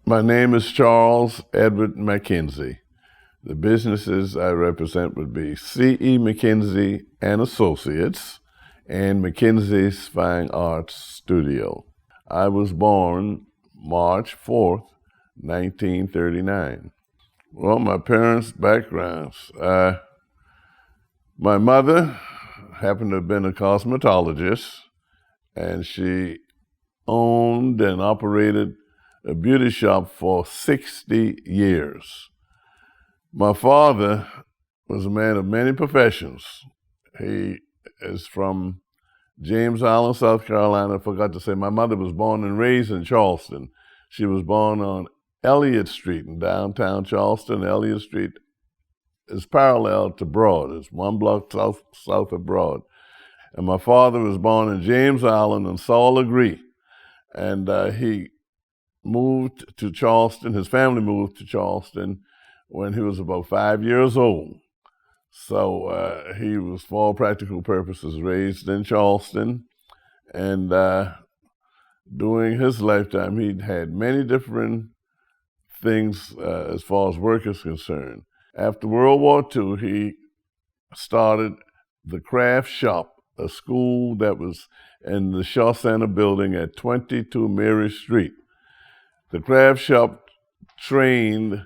My name is Charles Edward McKenzie. The businesses I represent would be C.E. McKenzie and Associates and McKenzie's Fine Arts Studio. I was born March 4th, 1939. Well, my parents' backgrounds. My mother happened to have been a cosmetologist, and she owned and operated a beauty shop for 60 years. My father was a man of many professions. He is from James Island, South Carolina. I forgot to say, my mother was born and raised in Charleston. She was born on Elliott Street in downtown Charleston. Elliott Street is parallel to Broad. It's one block south of Broad. And my father was born in James Island on Saul Agree. And he moved to Charleston. His family moved to Charleston when he was about 5 years old. So he was, for all practical purposes, raised in Charleston. And during his lifetime, he'd had many different things as far as work is concerned. After World War II, he started the craft shop, a school that was in the Shaw Center building at 22 Mary Street. The craft shop trained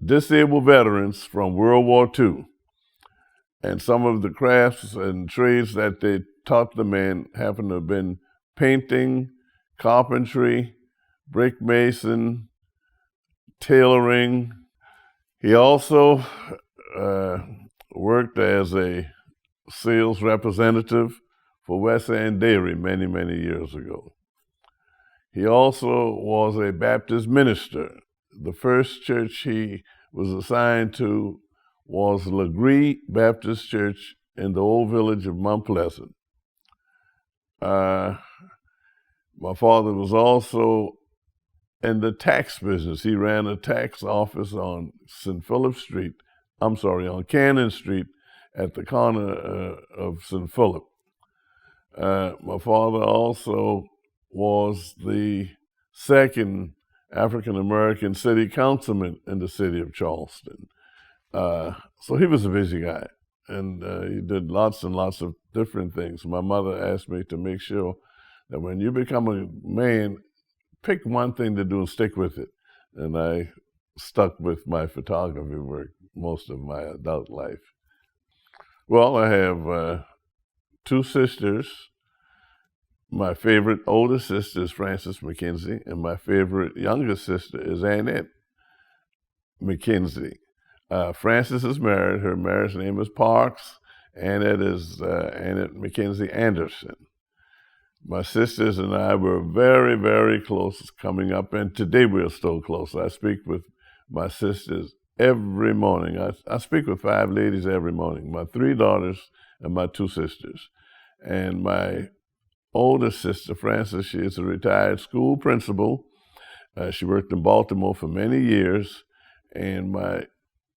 disabled veterans from World War II. And some of the crafts and trades that they taught the men happened to have been painting, carpentry, brick mason, tailoring. He also worked as a sales representative for West End Dairy many, many years ago. He also was a Baptist minister. The first church he was assigned to was Legree Baptist Church in the old village of Mount Pleasant. My father was also in the tax business. He ran a tax office on on Cannon Street at the corner of St. Philip. My father also was the second African-American city councilman in the city of Charleston. So he was a busy guy, and he did lots and lots of different things. My mother asked me to make sure that when you become a man, pick one thing to do and stick with it. And I stuck with my photography work most of my adult life. Well, I have two sisters. My favorite older sister is Frances McKenzie, and my favorite younger sister is Annette McKenzie. Frances is married. Her marriage name is Parks. Annette is Annette McKenzie Anderson. My sisters and I were very, very close coming up, and today we're still close. I speak with my sisters every morning. I speak with 5 ladies every morning, my 3 daughters and my 2 sisters. And my older sister, Frances, she is a retired school principal. She worked in Baltimore for many years. And my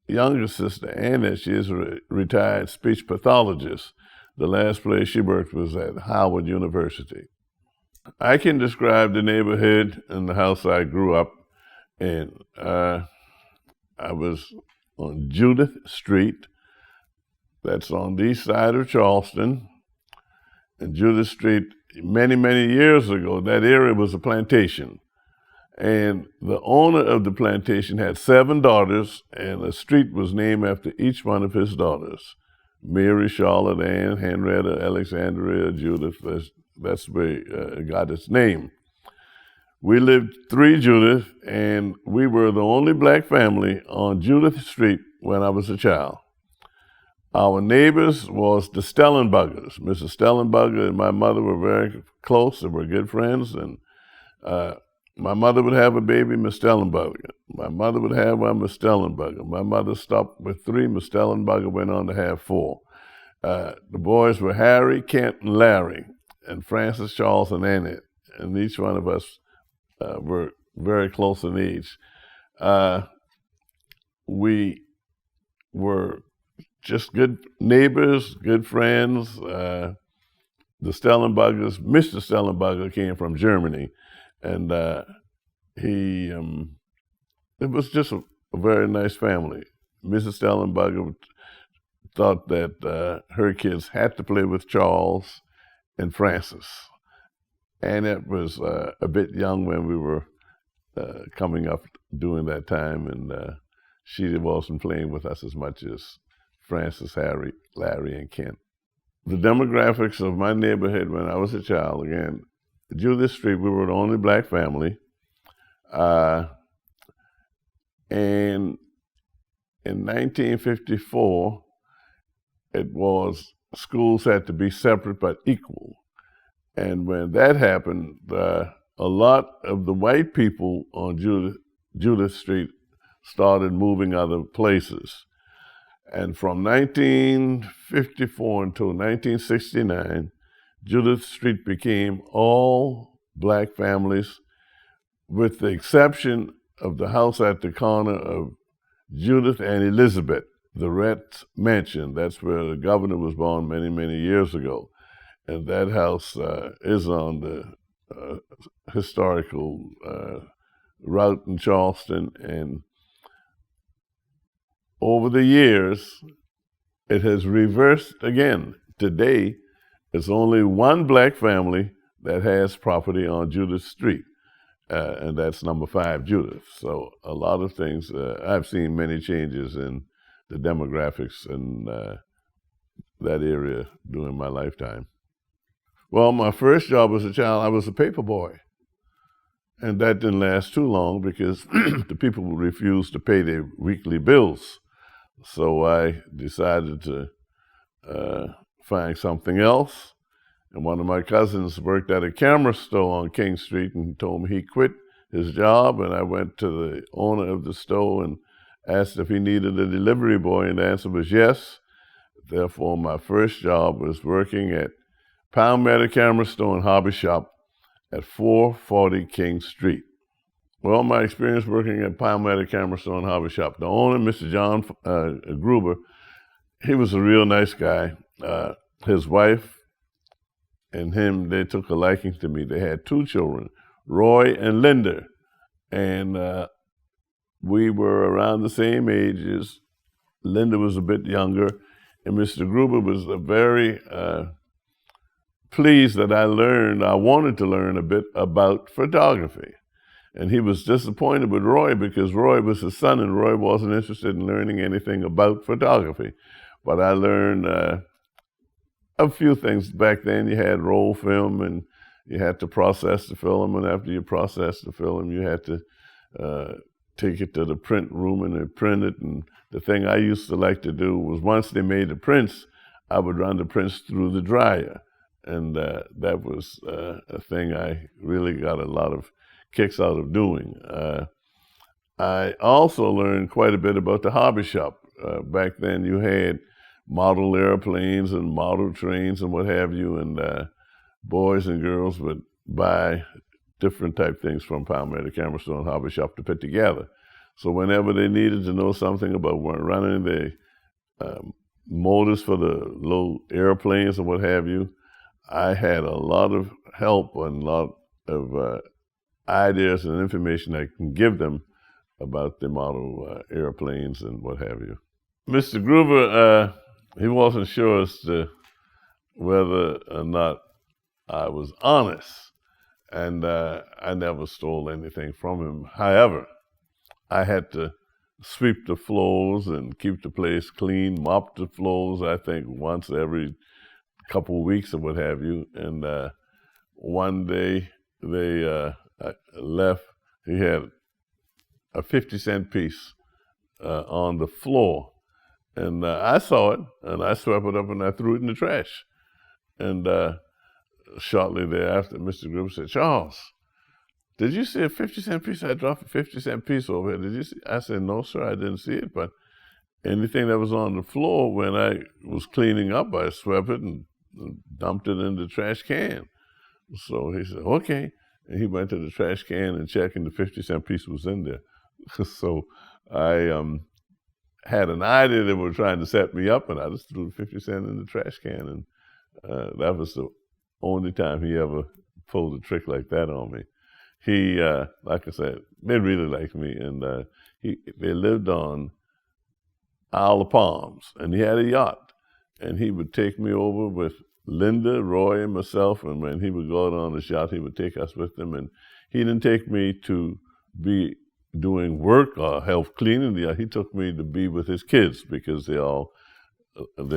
younger sister, Annette, she is a retired speech pathologist. The last place she worked was at Howard University. I can describe the neighborhood and the house I grew up in. I was on Judith Street. That's on the east side of Charleston. And Judith Street, many, many years ago, that area was a plantation. And the owner of the plantation had 7 daughters, and a street was named after each one of his daughters. Mary, Charlotte, Ann, Henrietta, Alexandria, Judith. That's where it got its name. We lived 3 Judith, and we were the only black family on Judith Street when I was a child. Our neighbors was the Stellenbuggers. Mrs. Stellenbugger and my mother were very close. They were good friends, and my mother would have a baby, Miss Stellenbugger. My mother would have one, Miss Stellenbugger. My mother stopped with 3. Miss Stellenbugger went on to have 4. The boys were Harry, Kent, and Larry, and Francis, Charles, and Annette. And each one of us were very close in age. We were just good neighbors, good friends. The Mr. Stellenbugger came from Germany, and he it was just a very nice family. Mrs. Stellenberger thought that her kids had to play with Charles and Francis. Annette was a bit young when we were coming up during that time, and she wasn't playing with us as much as Francis, Harry, Larry, and Kent. The demographics of my neighborhood when I was a child, again, Judith Street, we were the only black family. And in 1954, it was schools had to be separate but equal. And when that happened, a lot of the white people on Judith Street started moving other places. And from 1954 until 1969, Judith Street became all black families, with the exception of the house at the corner of Judith and Elizabeth, the Rhett Mansion. That's where the governor was born many, many years ago. And that house is on the historical route in Charleston. And over the years, it has reversed again. Today, it's only one black family that has property on Judith Street, and that's number 5 Judith. So a lot of things, I've seen many changes in the demographics in that area during my lifetime. Well, my first job as a child, I was a paper boy. And that didn't last too long because the people refused to pay their weekly bills. So I decided to find something else. And one of my cousins worked at a camera store on King Street and told me he quit his job. And I went to the owner of the store and asked if he needed a delivery boy, and the answer was yes. Therefore, my first job was working at Palmetto Camera Store and Hobby Shop at 440 King Street. Well, my experience working at Palmetto Camera Store and Hobby Shop, the owner, Mr. John Gruber, he was a real nice guy. His wife and him, they took a liking to me. They had 2 children, Roy and Linda, and we were around the same ages. Linda was a bit younger, and Mr. Gruber was very pleased that I wanted to learn a bit about photography. And he was disappointed with Roy because Roy was his son and Roy wasn't interested in learning anything about photography. But I learned a few things back then. You had roll film and you had to process the film, and after you processed the film, you had to take it to the print room and they print it. And the thing I used to like to do was once they made the prints, I would run the prints through the dryer. And that was a thing I really got a lot of kicks out of doing. I also learned quite a bit about the hobby shop. Back then you had model airplanes and model trains and what have you, and boys and girls would buy different type things from Palmetto Camera Store and Hobby Shop to put together. So whenever they needed to know something about running the motors for the little airplanes and what have you, I had a lot of help and a lot of ideas and information I can give them about the model airplanes and what have you. Mr. Gruber, he wasn't sure as to whether or not I was honest, and I never stole anything from him. However, I had to sweep the floors and keep the place clean, mop the floors, I think, once every couple of weeks or what have you. And one day they left, he had a 50-cent piece on the floor. And I saw it, and I swept it up and I threw it in the trash. And shortly thereafter, Mr. Gruber said, "Charles, did you see a 50-cent piece? I dropped a 50-cent piece over here. Did you see?" I said, "No, sir, I didn't see it. But anything that was on the floor, when I was cleaning up, I swept it and dumped it in the trash can." So he said, "Okay." And he went to the trash can and checked, and the 50-cent piece was in there. So I had an idea they were trying to set me up, and I just threw the 50 cents in the trash can. And that was the only time he ever pulled a trick like that on me. He, like I said, they really liked me, and they lived on Isle of Palms, and he had a yacht, and he would take me over with Linda, Roy, and myself, and when he would go out on his yacht, he would take us with him, and he didn't take me to be doing work or help cleaning the yacht. He took me to be with his kids because they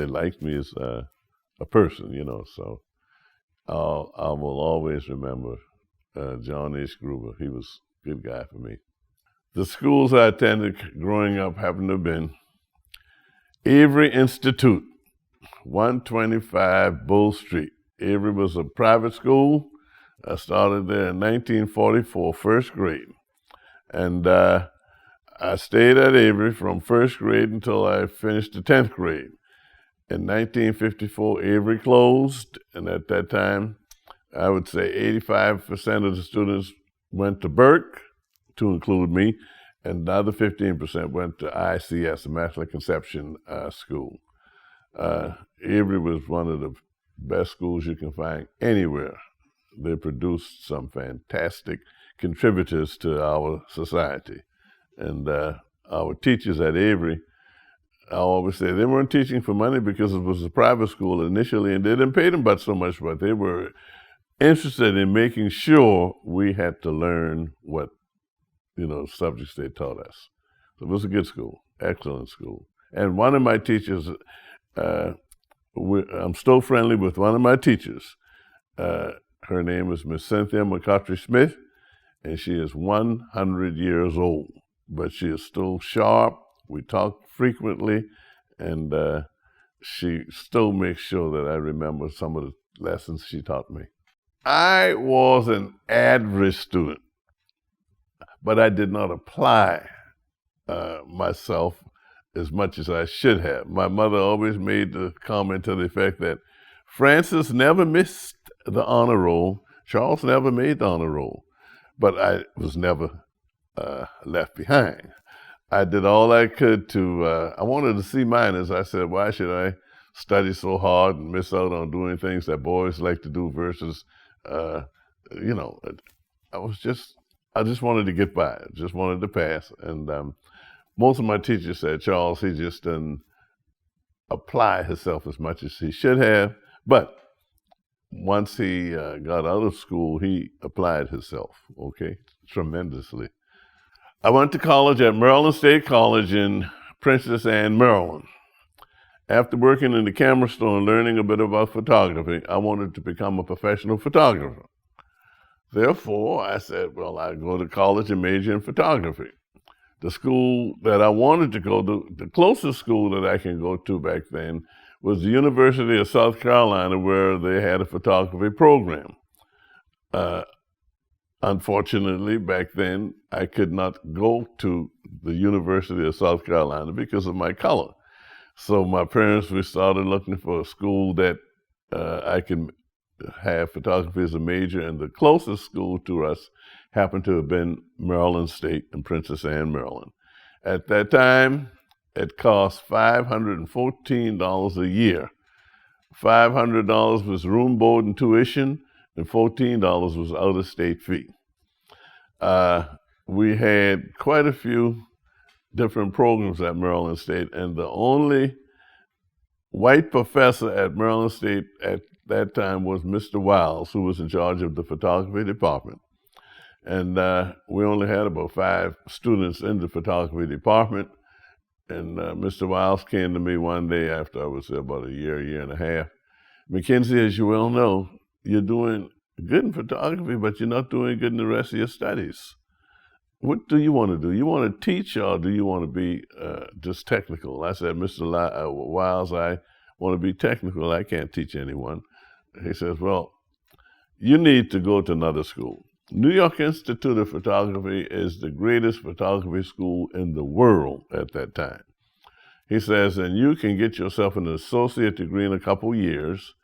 liked me as a person, you know. So I will always remember John H. Gruber. He was a good guy for me. The schools I attended growing up happened to have been Avery Institute, 125 Bull Street. Avery was a private school. I started there in 1944, first grade. And I stayed at Avery from first grade until I finished the 10th grade. In 1954, Avery closed, and at that time, I would say 85% of the students went to Burke, to include me, and the other 15% went to ICS, Immaculate Conception School. Avery was one of the best schools you can find anywhere. They produced some fantastic contributors to our society. And our teachers at Avery, I always say, they weren't teaching for money because it was a private school initially, and they didn't pay them but so much, but they were interested in making sure we had to learn what, subjects they taught us. So it was a good school, excellent school. And one of my teachers, I'm still friendly with one of my teachers. Her name is Miss Cynthia McCutchery Smith, and she is 100 years old, but she is still sharp. We talk frequently, and she still makes sure that I remember some of the lessons she taught me. I was an average student, but I did not apply myself as much as I should have. My mother always made the comment to the effect that Francis never missed the honor roll, Charles never made the honor roll, but I was never left behind. I did all I could to, I wanted to C minus. I said, why should I study so hard and miss out on doing things that boys like to do versus, I just wanted to get by. I just wanted to pass. And most of my teachers said, Charles, he just didn't apply himself as much as he should have. But once he got out of school, he applied himself, tremendously. I went to college at Maryland State College in Princess Anne, Maryland. After working in the camera store and learning a bit about photography, I wanted to become a professional photographer. Therefore, I said, well, I'd go to college and major in photography. The school that I wanted to go to, the closest school that I can go to back then, was the University of South Carolina, where they had a photography program. Unfortunately, back then, I could not go to the University of South Carolina because of my color. So my parents, we started looking for a school that I can have photography as a major, and the closest school to us happened to have been Maryland State in Princess Anne, Maryland. At that time, it cost $514 a year. $500 was room, board, and tuition, and $14 was out-of-state fee. We had quite a few different programs at Maryland State, and the only white professor at Maryland State at that time was Mr. Wiles, who was in charge of the photography department. And we only had about 5 students in the photography department. And Mr. Wiles came to me one day after I was there about a year and a half. McKenzie, as you well know, you're doing good in photography, but you're not doing good in the rest of your studies. What do you want to do? You want to teach, or do you want to be just technical? I said, Mr. Wiles, I want to be technical. I can't teach anyone. He says, well, you need to go to another school. New York Institute of Photography is the greatest photography school in the world at that time. He says, and you can get yourself an associate degree in a couple years,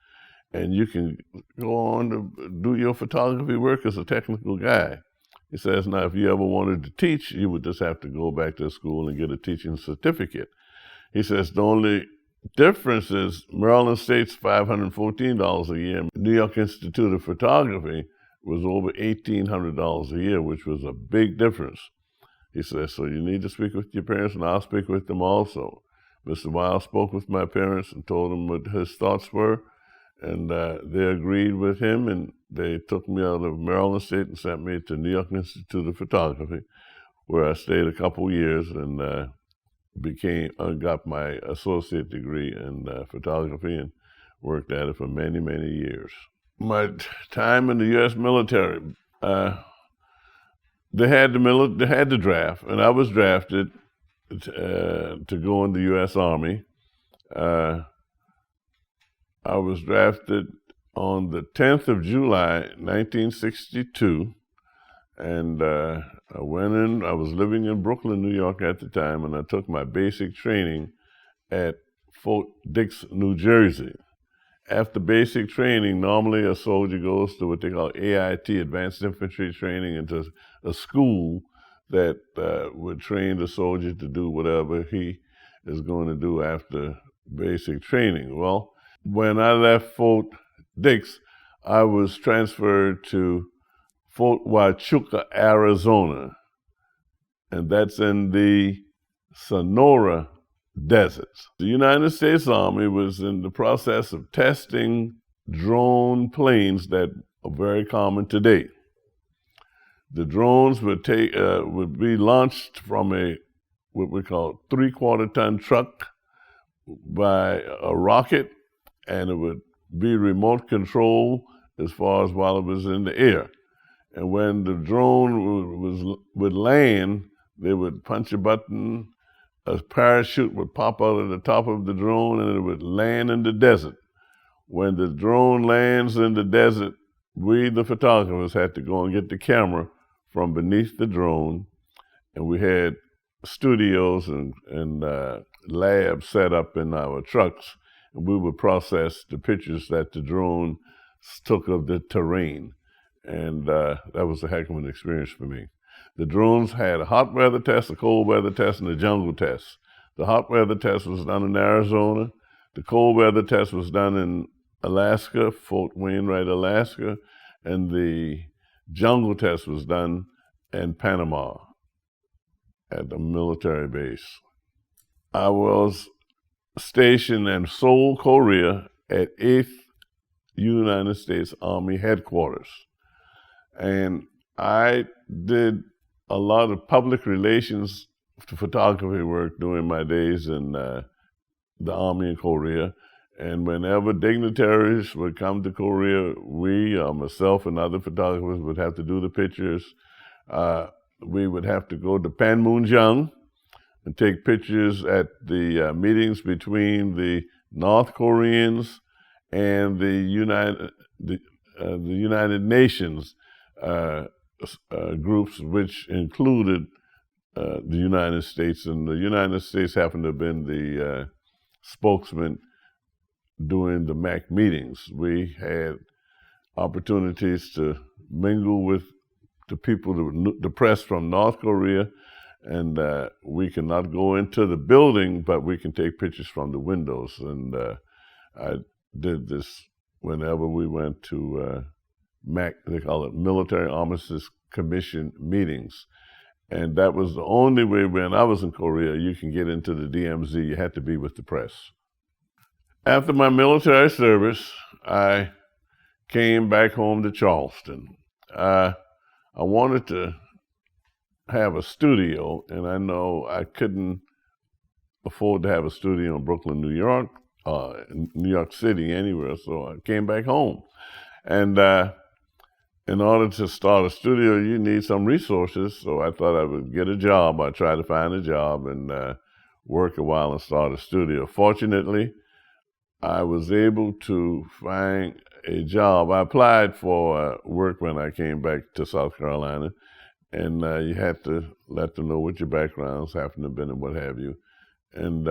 and you can go on to do your photography work as a technical guy. He says, now, if you ever wanted to teach, you would just have to go back to school and get a teaching certificate. He says, the only difference is Maryland State's $514 a year. New York Institute of Photography, was over $1,800 a year, which was a big difference. He said, so you need to speak with your parents, and I'll speak with them also. Mr. Wild spoke with my parents and told them what his thoughts were, and they agreed with him, and they took me out of Maryland State and sent me to New York Institute of Photography, where I stayed a couple years and got my associate degree in photography and worked at it for many, many years. My time in the U.S. military, they had the draft, and I was drafted to go in the U.S. Army. I was drafted on the 10th of July, 1962, and I went in. I was living in Brooklyn, New York at the time, and I took my basic training at Fort Dix, New Jersey. After basic training, normally a soldier goes to what they call AIT, Advanced Infantry Training, into a school that would train the soldier to do whatever he is going to do after basic training. Well, when I left Fort Dix, I was transferred to Fort Huachuca, Arizona, and that's in the Sonora deserts. The United States Army was in the process of testing drone planes that are very common today. The drones would be launched from what we call 3/4-ton truck by a rocket, and it would be remote control as far as while it was in the air. And when the drone would land, they would punch a button, a parachute would pop out of the top of the drone, and it would land in the desert. When the drone lands in the desert, we, the photographers, had to go and get the camera from beneath the drone, and we had studios and labs set up in our trucks, and we would process the pictures that the drone took of the terrain, and that was a heck of an experience for me. The drones had a hot weather test, a cold weather test, and a jungle test. The hot weather test was done in Arizona. The cold weather test was done in Alaska, Fort Wainwright, Alaska, and the jungle test was done in Panama at a military base. I was stationed in Seoul, Korea at 8th United States Army Headquarters. And I did a lot of public relations photography work during my days in the Army in Korea. And whenever dignitaries would come to Korea, myself and other photographers would have to do the pictures. We would have to go to Panmunjom and take pictures at the meetings between the North Koreans and the United Nations groups, which included the United States. And the United States happened to have been the spokesman during the MAC meetings. We had opportunities to mingle with the people, the press from North Korea, and we cannot go into the building, but we can take pictures from the windows. And I did this whenever we went to MAC, they call it Military Armistice Commission meetings. And that was the only way when I was in Korea you can get into the DMZ. You had to be with the press. After my military service, I came back home to Charleston. I wanted to have a studio, and I know I couldn't afford to have a studio in Brooklyn, New York, New York City, anywhere, so I came back home. And in order to start a studio, you need some resources, so I thought I would get a job. I tried to find a job and work a while and start a studio. Fortunately, I was able to find a job. I applied for work when I came back to South Carolina, and you had to let them know what your backgrounds happened to have been and what have you. And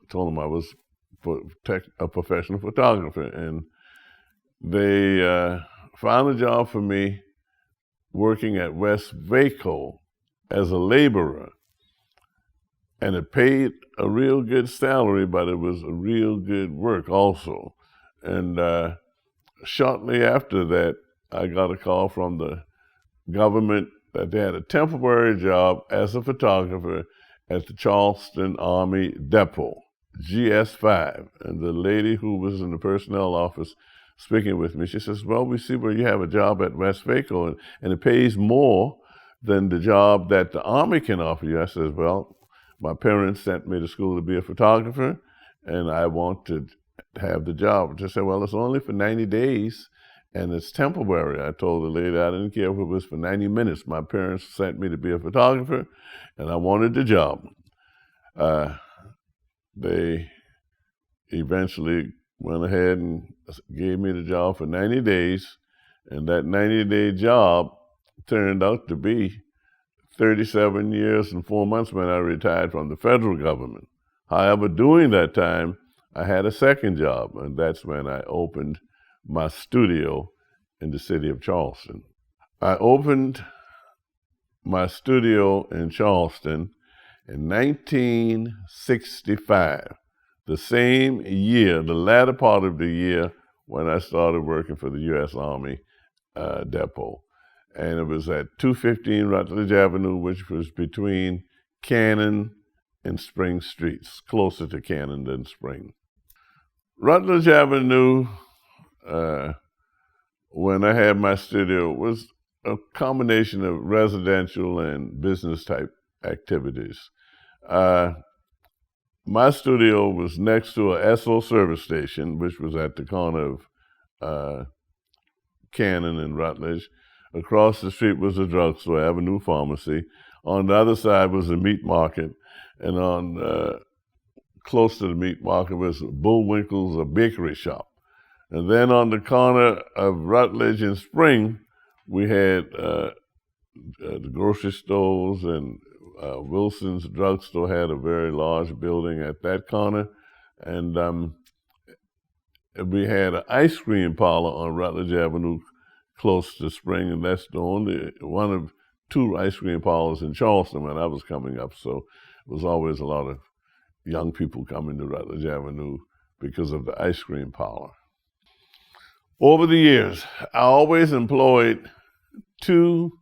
told them I was a professional photographer, and they found a job for me working at West Vaco as a laborer. And it paid a real good salary, but it was a real good work also. And shortly after that, I got a call from the government that they had a temporary job as a photographer at the Charleston Army Depot, GS5. And the lady who was in the personnel office speaking with me, she says, well, we see where you have a job at West Waco, and it pays more than the job that the Army can offer you. I said, well, my parents sent me to school to be a photographer, and I want to have the job. She said, well, it's only for 90 days, and it's temporary. I told the lady I didn't care if it was for 90 minutes. My parents sent me to be a photographer, and I wanted the job. They eventually went ahead and gave me the job for 90 days, and that 90-day job turned out to be 37 years and 4 months when I retired from the federal government. However, during that time, I had a second job, and that's when I opened my studio in the city of Charleston. I opened my studio in Charleston in 1965, the same year, the latter part of the year when I started working for the U.S. Army Depot. And it was at 215 Rutledge Avenue, which was between Cannon and Spring Streets, closer to Cannon than Spring. Rutledge Avenue, when I had my studio, was a combination of residential and business type activities. My studio was next to a Esso service station, which was at the corner of Cannon and Rutledge. Across the street was a drugstore, Avenue Pharmacy. On the other side was a meat market, and on close to the meat market was Bullwinkle's, a bakery shop. And then on the corner of Rutledge and Spring, we had the grocery stores, and Wilson's drugstore had a very large building at that corner. And we had an ice cream parlor on Rutledge Avenue close to Spring, and that's the only one of two ice cream parlors in Charleston when I was coming up. So it was always a lot of young people coming to Rutledge Avenue because of the ice cream parlor. Over the years, I always employed two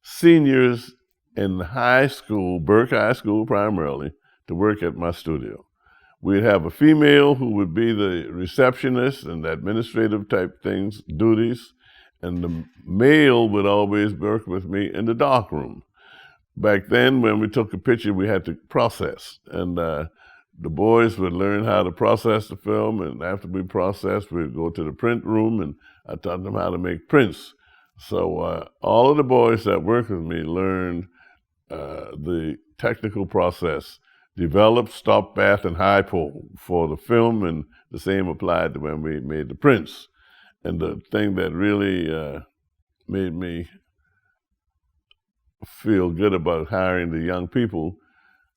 seniors in high school, Burke High School primarily, to work at my studio. We'd have a female who would be the receptionist and administrative type things, duties, and the male would always work with me in the dark room. Back then, when we took a picture, we had to process, and the boys would learn how to process the film, and after we processed, we'd go to the print room, and I taught them how to make prints. So all of the boys that worked with me learned the technical process, developed stop, bath, and high pull for the film, and the same applied to when we made the prints. And the thing that really made me feel good about hiring the young people,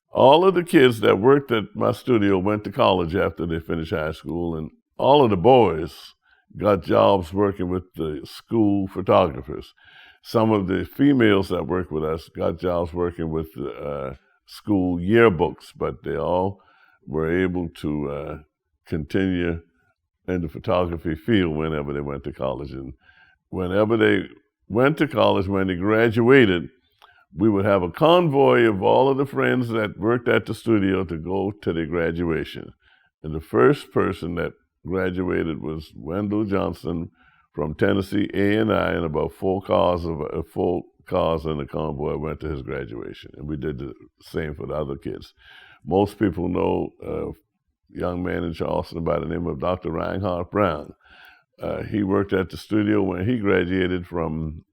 all of the kids that worked at my studio went to college after they finished high school, and all of the boys got jobs working with the school photographers. Some of the females that worked with us got jobs working with the school yearbooks, but they all were able to continue in the photography field whenever they went to college. And whenever they went to college, when they graduated, we would have a convoy of all of the friends that worked at the studio to go to their graduation. And the first person that graduated was Wendell Johnson from Tennessee A&I, and about four cars in the convoy went to his graduation. And we did the same for the other kids. Most people know a young man in Charleston by the name of Dr. Reinhardt Brown. He worked at the studio when he graduated from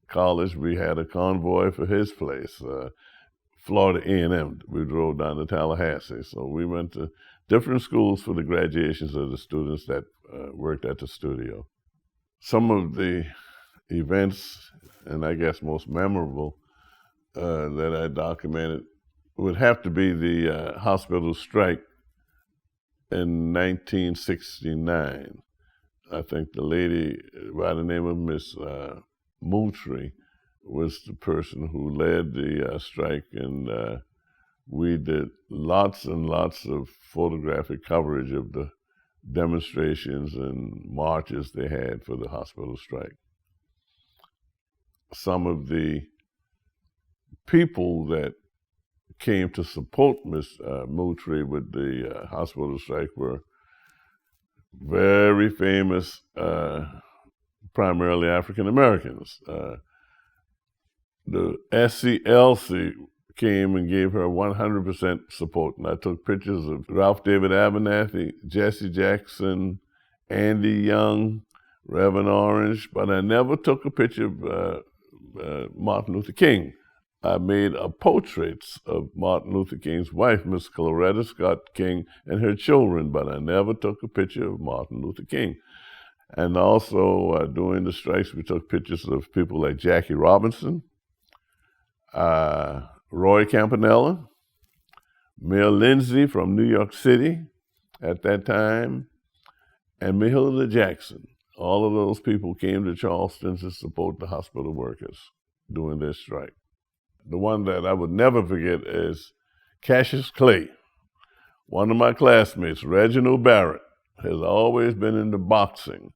college. We had a convoy for his place, Florida A&M. We drove down to Tallahassee. So we went to different schools for the graduations of the students that worked at the studio. Some of the events, and I guess most memorable, that I documented would have to be the hospital strike in 1969. I think the lady by the name of Miss Moultrie was the person who led the strike, and we did lots and lots of photographic coverage of the demonstrations and marches they had for the hospital strike. Some of the people that came to support Miss Moultrie with the hospital strike were very famous, primarily African Americans. The SCLC came and gave her 100% support, and I took pictures of Ralph David Abernathy, Jesse Jackson, Andy Young, Reverend Orange, but I never took a picture of Martin Luther King. I made portraits of Martin Luther King's wife, Miss Coretta Scott King, and her children, but I never took a picture of Martin Luther King. And also, during the strikes, we took pictures of people like Jackie Robinson, Roy Campanella, Mayor Lindsay from New York City at that time, and Mahalia Jackson. All of those people came to Charleston to support the hospital workers during their strike. The one that I would never forget is Cassius Clay. One of my classmates, Reginald Barrett, has always been into boxing.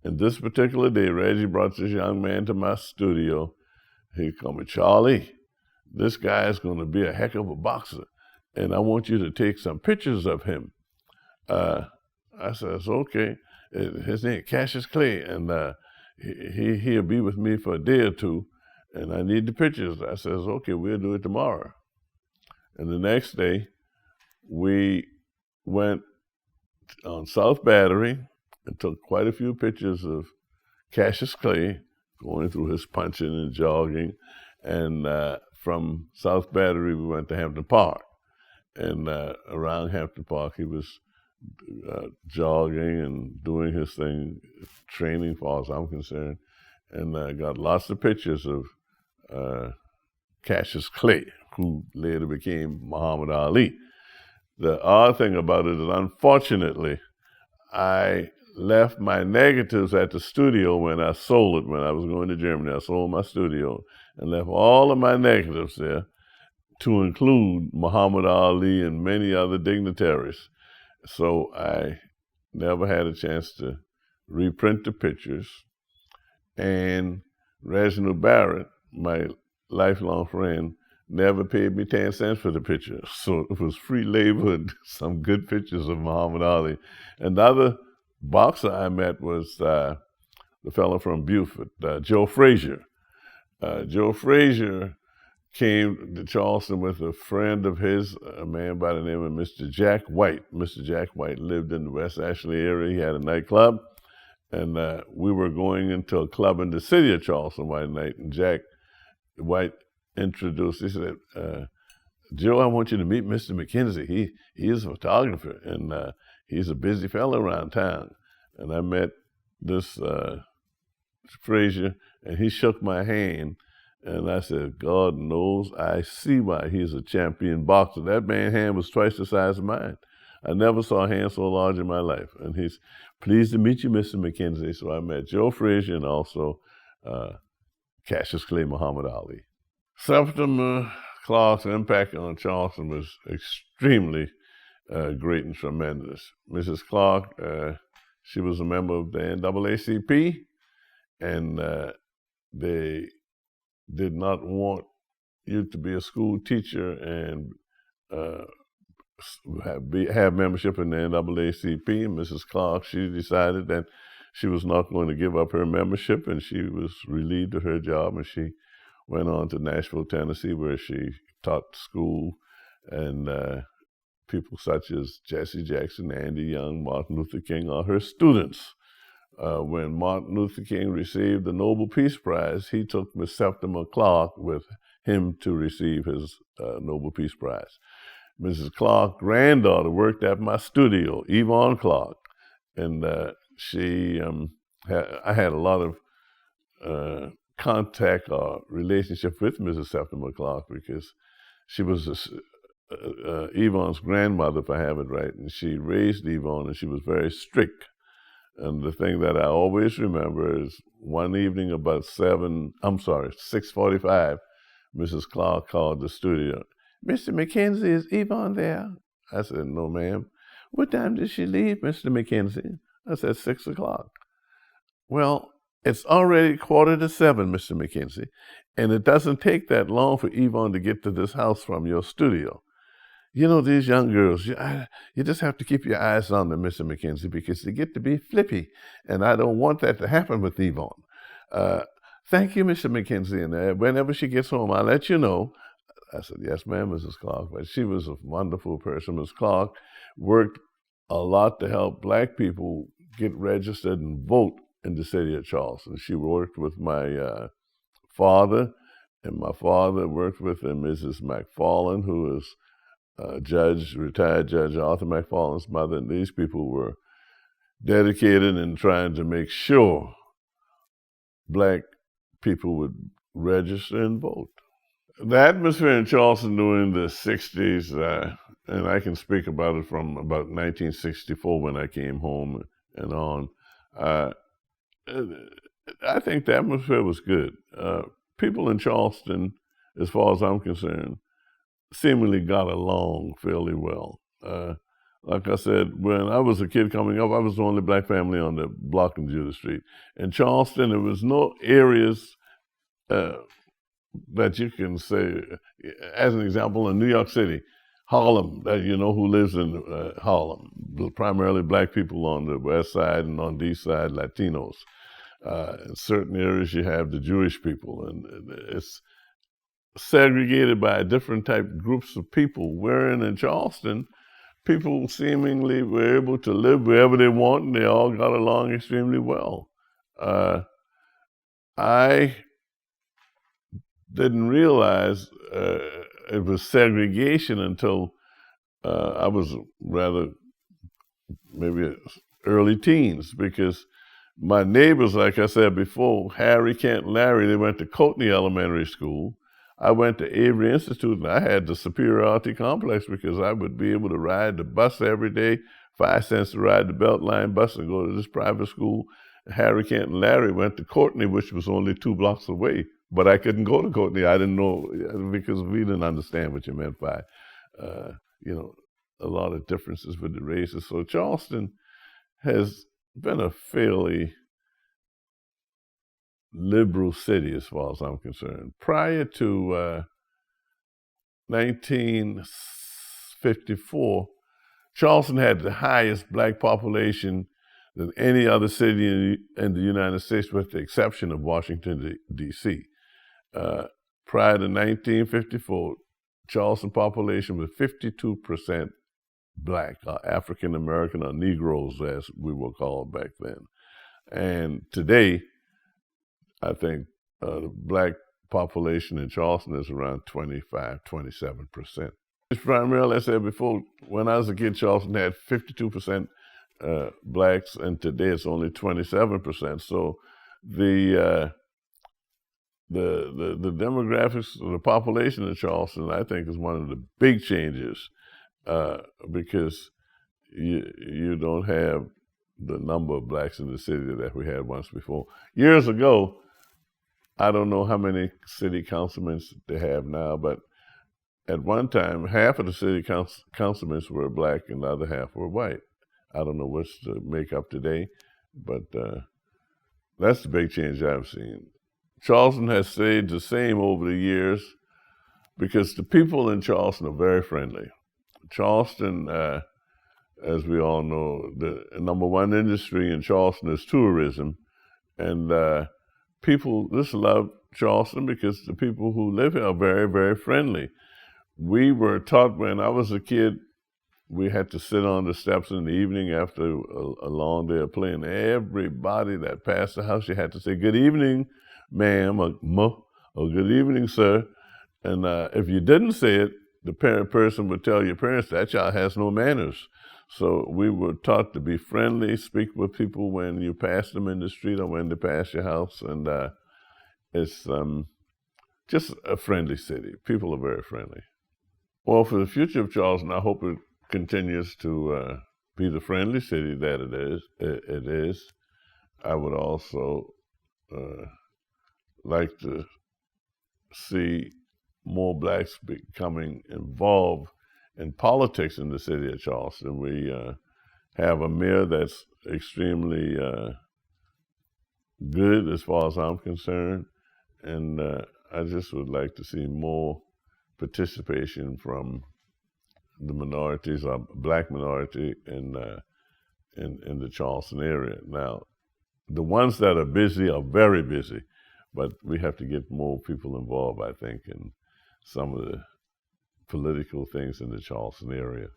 And this particular day, Reggie brought this young man to my studio. He called me, Charlie, this guy is going to be a heck of a boxer, and I want you to take some pictures of him. I says, okay. His name is Cassius Clay, and he'll be with me for a day or two, and I need the pictures. I says, okay, we'll do it tomorrow. And the next day, we went on South Battery and took quite a few pictures of Cassius Clay going through his punching and jogging. And from South Battery, we went to Hampton Park. And around Hampton Park, he was jogging and doing his thing, training, as far as I'm concerned. And I got lots of pictures of Cassius Clay, who later became Muhammad Ali. The odd thing about it is, unfortunately, I left my negatives at the studio when I sold it. When I was going to Germany, I sold my studio and left all of my negatives there, to include Muhammad Ali and many other dignitaries. So I never had a chance to reprint the pictures. And Reginald Barrett, my lifelong friend, never paid me 10 cents for the picture. So it was free labor and some good pictures of Muhammad Ali. And the other boxer I met was the fellow from Beaufort, Joe Frazier. Joe Frazier came to Charleston with a friend of his, a man by the name of Mr. Jack White. Mr. Jack White lived in the West Ashley area. He had a nightclub, and we were going into a club in the city of Charleston one night, and Jack White introduced, he said, Joe, I want you to meet Mr. McKenzie. He is a photographer, and he's a busy fellow around town. And I met this Frazier, and he shook my hand. And I said, God knows, I see why he's a champion boxer. That man's hand was twice the size of mine. I never saw a hand so large in my life. And he's pleased to meet you, Mr. McKenzie. So I met Joe Frazier and also Cassius Clay, Muhammad Ali. Septimus Clark's impact on Charleston was extremely great and tremendous. Mrs. Clark, she was a member of the NAACP, and they did not want you to be a school teacher and have membership in the NAACP. Mrs. Clark, she decided that she was not going to give up her membership, and she was relieved of her job, and she went on to Nashville, Tennessee, where she taught school, and people such as Jesse Jackson, Andy Young, Martin Luther King are her students. When Martin Luther King received the Nobel Peace Prize, he took Miss Septimus Clark with him to receive his Nobel Peace Prize. Mrs. Clark's granddaughter worked at my studio, Yvonne Clark, and I had a lot of contact or relationship with Mrs. Septimus Clark because she was Yvonne's grandmother, if I have it right, and she raised Yvonne, and she was very strict. And the thing that I always remember is one evening about 6:45, Mrs. Clark called the studio. Mr. McKenzie, is Yvonne there? I said, no, ma'am. What time did she leave, Mr. McKenzie? I said, 6 o'clock. Well, it's already 6:45, Mr. McKenzie, and it doesn't take that long for Yvonne to get to this house from your studio. You know, these young girls, you just have to keep your eyes on them, Mr. McKenzie, because they get to be flippy, and I don't want that to happen with Yvonne. Thank you, Mr. McKenzie, and whenever she gets home, I'll let you know. I said, yes, ma'am, Mrs. Clark. But she was a wonderful person. Mrs. Clark worked a lot to help black people get registered and vote in the city of Charleston. She worked with my father, and my father worked with Mrs. McFarland, who is retired Judge Arthur McFarland's mother, and these people were dedicated in trying to make sure black people would register and vote. The atmosphere in Charleston during the 60s, and I can speak about it from about 1964 when I came home and on, I think the atmosphere was good. People in Charleston, as far as I'm concerned, seemingly got along fairly well. Like I said, when I was a kid coming up, I was the only black family on the block in Judith Street. In Charleston, there was no areas that you can say, as an example, in New York City, Harlem, who lives in Harlem, primarily black people on the west side, and on the east side, Latinos. In certain areas, you have the Jewish people, and it's segregated by different type groups of people, wherein in Charleston, people seemingly were able to live wherever they want, and they all got along extremely well. I didn't realize it was segregation until I was rather maybe early teens, because my neighbors, like I said before, Harry, Kent, and Larry, they went to Coatney Elementary School. I went to Avery Institute, and I had the superiority complex because I would be able to ride the bus every day, 5 cents to ride the Beltline bus and go to this private school. Harry, Kent, and Larry went to Courtney, which was only 2 blocks away. But I couldn't go to Courtney. I didn't know, because we didn't understand what you meant by, a lot of differences with the races. So Charleston has been a fairly liberal city as far as I'm concerned. Prior to 1954, Charleston had the highest black population than any other city in the United States, with the exception of Washington, D.C. Prior to 1954, Charleston population was 52% black, African American, or Negroes, as we were called back then. And today, I think the black population in Charleston is around 25, 27%. It's primarily, as I said before, when I was a kid, Charleston had 52% blacks, and today it's only 27%. So the demographics of the population in Charleston, I think, is one of the big changes, because you don't have the number of blacks in the city that we had once before. Years ago, I don't know how many city councilmen they have now, but at one time, half of the city councilmen were black and the other half were white. I don't know what's the makeup today, but that's the big change I've seen. Charleston has stayed the same over the years because the people in Charleston are very friendly. Charleston, as we all know, the number one industry in Charleston is tourism, and people just love Charleston because the people who live here are very, very friendly. We were taught when I was a kid, we had to sit on the steps in the evening after a long day of playing. Everybody that passed the house, you had to say, "Good evening, ma'am," or "Ma," or "Good evening, sir." And if you didn't say it, the person would tell your parents, "That child has no manners." So we were taught to be friendly, speak with people when you pass them in the street or when they pass your house. And it's just a friendly city. People are very friendly. Well, for the future of Charleston, I hope it continues to be the friendly city that it is. I would also like to see more blacks becoming involved in politics in the city of Charleston. We have a mayor that's extremely good as far as I'm concerned, and I just would like to see more participation from the minorities, or black minority in the Charleston area. Now, the ones that are busy are very busy, but we have to get more people involved, I think, in some of the political things in the Charleston area.